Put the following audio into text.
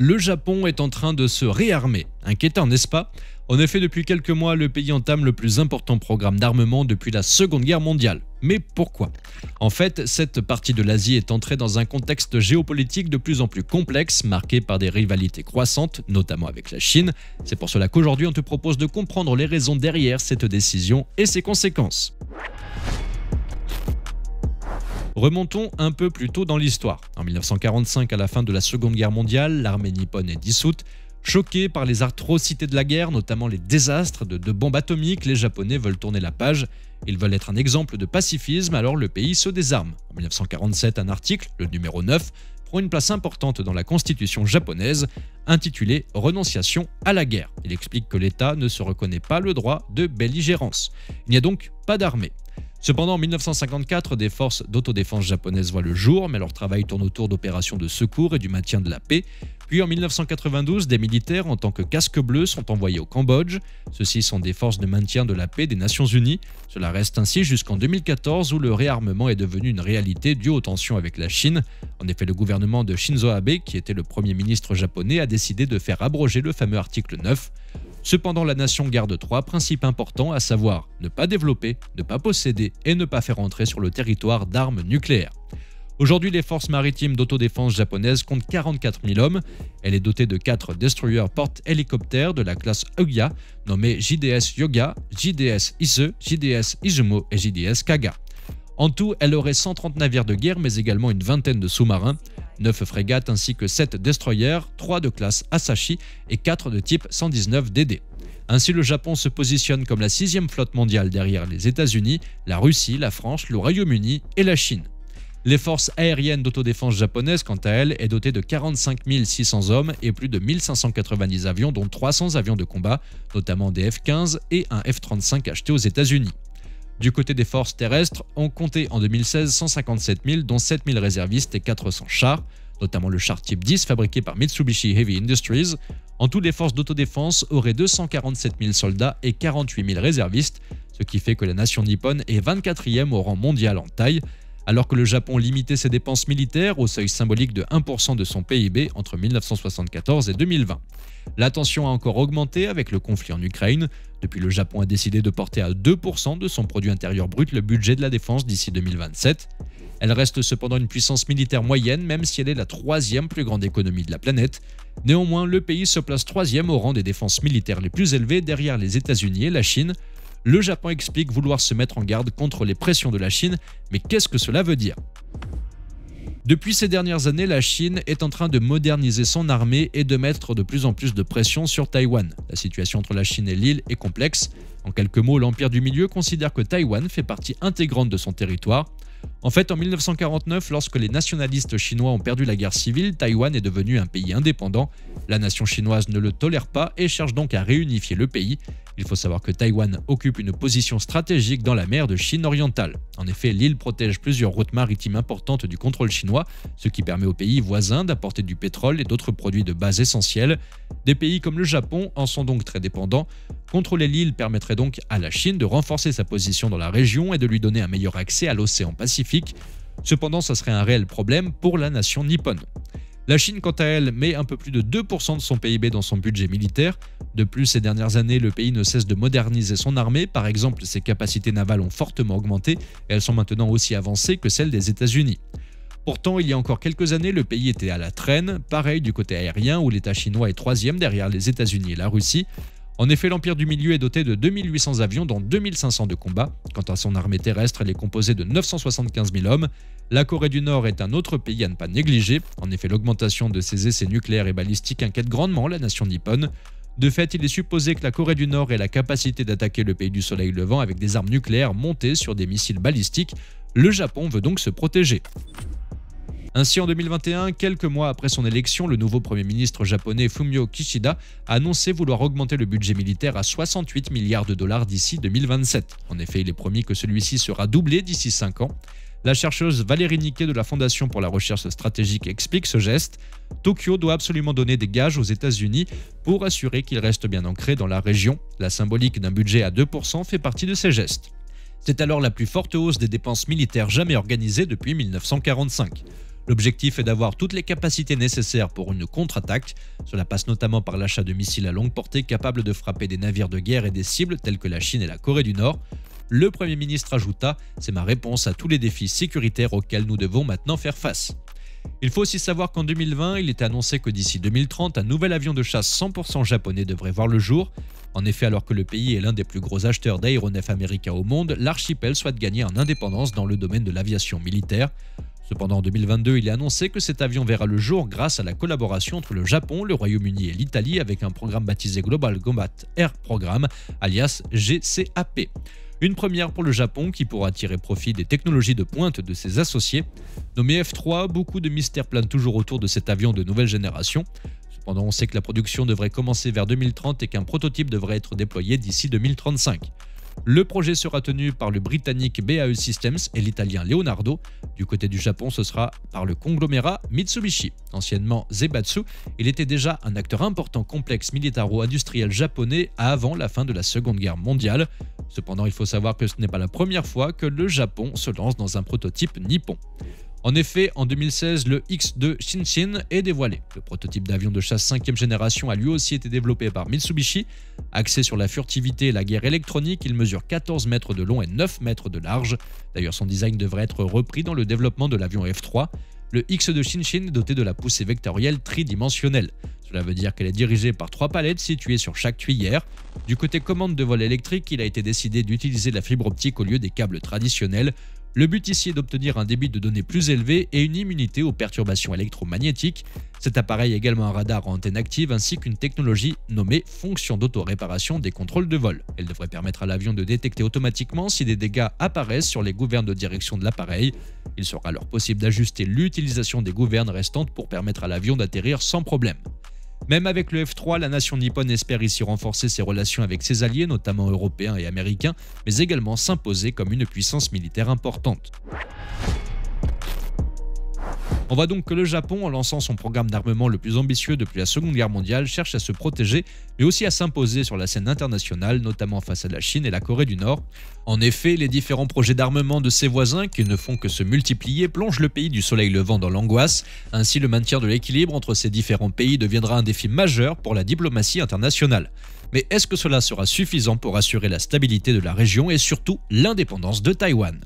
Le Japon est en train de se réarmer. Inquiétant, n'est-ce pas? En effet, depuis quelques mois, le pays entame le plus important programme d'armement depuis la Seconde Guerre mondiale. Mais pourquoi? En fait, cette partie de l'Asie est entrée dans un contexte géopolitique de plus en plus complexe, marqué par des rivalités croissantes, notamment avec la Chine. C'est pour cela qu'aujourd'hui, on te propose de comprendre les raisons derrière cette décision et ses conséquences. Remontons un peu plus tôt dans l'histoire. En 1945, à la fin de la Seconde Guerre mondiale, l'armée nippone est dissoute. Choqués par les atrocités de la guerre, notamment les désastres de bombes atomiques, les Japonais veulent tourner la page. Ils veulent être un exemple de pacifisme, alors le pays se désarme. En 1947, un article, le numéro 9, prend une place importante dans la constitution japonaise, intitulé « Renonciation à la guerre ». Il explique que l'État ne se reconnaît pas le droit de belligérance. Il n'y a donc pas d'armée. Cependant, en 1954, des forces d'autodéfense japonaises voient le jour, mais leur travail tourne autour d'opérations de secours et du maintien de la paix. Puis en 1992, des militaires en tant que casques bleus sont envoyés au Cambodge. Ceux-ci sont des forces de maintien de la paix des Nations Unies. Cela reste ainsi jusqu'en 2014 où le réarmement est devenu une réalité due aux tensions avec la Chine. En effet, le gouvernement de Shinzo Abe, qui était le premier ministre japonais, a décidé de faire abroger le fameux article 9. Cependant, la nation garde trois principes importants, à savoir ne pas développer, ne pas posséder et ne pas faire entrer sur le territoire d'armes nucléaires. Aujourd'hui, les forces maritimes d'autodéfense japonaises comptent 44 000 hommes. Elle est dotée de 4 destroyers porte-hélicoptères de la classe Euya, nommés JDS Yoga, JDS Ise, JDS Izumo et JDS Kaga. En tout, elle aurait 130 navires de guerre, mais également une vingtaine de sous-marins, 9 frégates ainsi que 7 destroyers, 3 de classe Asahi et 4 de type 119 DD. Ainsi, le Japon se positionne comme la 6e flotte mondiale derrière les États-Unis, la Russie, la France, le Royaume-Uni et la Chine. Les forces aériennes d'autodéfense japonaises, quant à elles, est dotée de 45 600 hommes et plus de 1590 avions, dont 300 avions de combat, notamment des F-15 et un F-35 acheté aux États-Unis. Du côté des forces terrestres, on comptait en 2016 157 000, dont 7 000 réservistes et 400 chars, notamment le char type 10 fabriqué par Mitsubishi Heavy Industries. En tout, les forces d'autodéfense auraient 247 000 soldats et 48 000 réservistes, ce qui fait que la nation nippone est 24e au rang mondial en taille, alors que le Japon limitait ses dépenses militaires au seuil symbolique de 1% de son PIB entre 1974 et 2020. La tension a encore augmenté avec le conflit en Ukraine. Depuis, le Japon a décidé de porter à 2% de son produit intérieur brut le budget de la défense d'ici 2027. Elle reste cependant une puissance militaire moyenne, même si elle est la 3e plus grande économie de la planète. Néanmoins, le pays se place 3e au rang des défenses militaires les plus élevées derrière les États-Unis et la Chine. Le Japon explique vouloir se mettre en garde contre les pressions de la Chine, mais qu'est-ce que cela veut dire? Depuis ces dernières années, la Chine est en train de moderniser son armée et de mettre de plus en plus de pression sur Taïwan. La situation entre la Chine et l'île est complexe. En quelques mots, l'Empire du Milieu considère que Taïwan fait partie intégrante de son territoire. En fait, en 1949, lorsque les nationalistes chinois ont perdu la guerre civile, Taïwan est devenu un pays indépendant. La nation chinoise ne le tolère pas et cherche donc à réunifier le pays. Il faut savoir que Taïwan occupe une position stratégique dans la mer de Chine orientale. En effet, l'île protège plusieurs routes maritimes importantes du contrôle chinois, ce qui permet aux pays voisins d'apporter du pétrole et d'autres produits de base essentiels. Des pays comme le Japon en sont donc très dépendants. Contrôler l'île permettrait donc à la Chine de renforcer sa position dans la région et de lui donner un meilleur accès à l'océan Pacifique. Cependant, ce serait un réel problème pour la nation nippone. La Chine, quant à elle, met un peu plus de 2% de son PIB dans son budget militaire. De plus, ces dernières années, le pays ne cesse de moderniser son armée. Par exemple, ses capacités navales ont fortement augmenté et elles sont maintenant aussi avancées que celles des États-Unis. Pourtant, il y a encore quelques années, le pays était à la traîne. Pareil du côté aérien, où l'État chinois est 3e derrière les États-Unis et la Russie. En effet, l'Empire du Milieu est doté de 2800 avions, dont 2500 de combat. Quant à son armée terrestre, elle est composée de 975 000 hommes. La Corée du Nord est un autre pays à ne pas négliger. En effet, l'augmentation de ses essais nucléaires et balistiques inquiète grandement la nation nippone. De fait, il est supposé que la Corée du Nord ait la capacité d'attaquer le pays du soleil levant avec des armes nucléaires montées sur des missiles balistiques. Le Japon veut donc se protéger. Ainsi, en 2021, quelques mois après son élection, le nouveau Premier ministre japonais Fumio Kishida a annoncé vouloir augmenter le budget militaire à 68 milliards de dollars d'ici 2027. En effet, il est promis que celui-ci sera doublé d'ici 5 ans. La chercheuse Valérie Niquet de la Fondation pour la recherche stratégique explique ce geste. Tokyo doit absolument donner des gages aux États-Unis pour assurer qu'il reste bien ancré dans la région. La symbolique d'un budget à 2% fait partie de ces gestes. C'est alors la plus forte hausse des dépenses militaires jamais organisée depuis 1945. L'objectif est d'avoir toutes les capacités nécessaires pour une contre-attaque. Cela passe notamment par l'achat de missiles à longue portée capables de frapper des navires de guerre et des cibles telles que la Chine et la Corée du Nord. Le Premier ministre ajouta « C'est ma réponse à tous les défis sécuritaires auxquels nous devons maintenant faire face ». Il faut aussi savoir qu'en 2020, il était annoncé que d'ici 2030, un nouvel avion de chasse 100% japonais devrait voir le jour. En effet, alors que le pays est l'un des plus gros acheteurs d'aéronefs américains au monde, l'archipel souhaite gagner en indépendance dans le domaine de l'aviation militaire. Cependant, en 2022, il est annoncé que cet avion verra le jour grâce à la collaboration entre le Japon, le Royaume-Uni et l'Italie avec un programme baptisé Global Combat Air Programme, alias GCAP. Une première pour le Japon qui pourra tirer profit des technologies de pointe de ses associés. Nommé F3, beaucoup de mystères planent toujours autour de cet avion de nouvelle génération. Cependant, on sait que la production devrait commencer vers 2030 et qu'un prototype devrait être déployé d'ici 2035. Le projet sera tenu par le britannique BAE Systems et l'italien Leonardo. Du côté du Japon, ce sera par le conglomérat Mitsubishi. Anciennement Zaibatsu, il était déjà un acteur important complexe militaro-industriel japonais avant la fin de la Seconde Guerre mondiale. Cependant, il faut savoir que ce n'est pas la première fois que le Japon se lance dans un prototype nippon. En effet, en 2016, le X-2 Shinshin est dévoilé. Le prototype d'avion de chasse 5e génération a lui aussi été développé par Mitsubishi. Axé sur la furtivité et la guerre électronique, il mesure 14 mètres de long et 9 mètres de large. D'ailleurs, son design devrait être repris dans le développement de l'avion F3. Le X-2 Shinshin est doté de la poussée vectorielle tridimensionnelle. Cela veut dire qu'elle est dirigée par 3 palettes situées sur chaque tuyère. Du côté commande de vol électrique, il a été décidé d'utiliser la fibre optique au lieu des câbles traditionnels. Le but ici est d'obtenir un débit de données plus élevé et une immunité aux perturbations électromagnétiques. Cet appareil a également un radar à antenne active ainsi qu'une technologie nommée fonction d'auto-réparation des contrôles de vol. Elle devrait permettre à l'avion de détecter automatiquement si des dégâts apparaissent sur les gouvernes de direction de l'appareil. Il sera alors possible d'ajuster l'utilisation des gouvernes restantes pour permettre à l'avion d'atterrir sans problème. Même avec le F3, la nation nippone espère ici renforcer ses relations avec ses alliés, notamment européens et américains, mais également s'imposer comme une puissance militaire importante. On voit donc que le Japon, en lançant son programme d'armement le plus ambitieux depuis la Seconde Guerre mondiale, cherche à se protéger, mais aussi à s'imposer sur la scène internationale, notamment face à la Chine et la Corée du Nord. En effet, les différents projets d'armement de ses voisins, qui ne font que se multiplier, plongent le pays du soleil levant dans l'angoisse. Ainsi, le maintien de l'équilibre entre ces différents pays deviendra un défi majeur pour la diplomatie internationale. Mais est-ce que cela sera suffisant pour assurer la stabilité de la région et surtout l'indépendance de Taïwan ?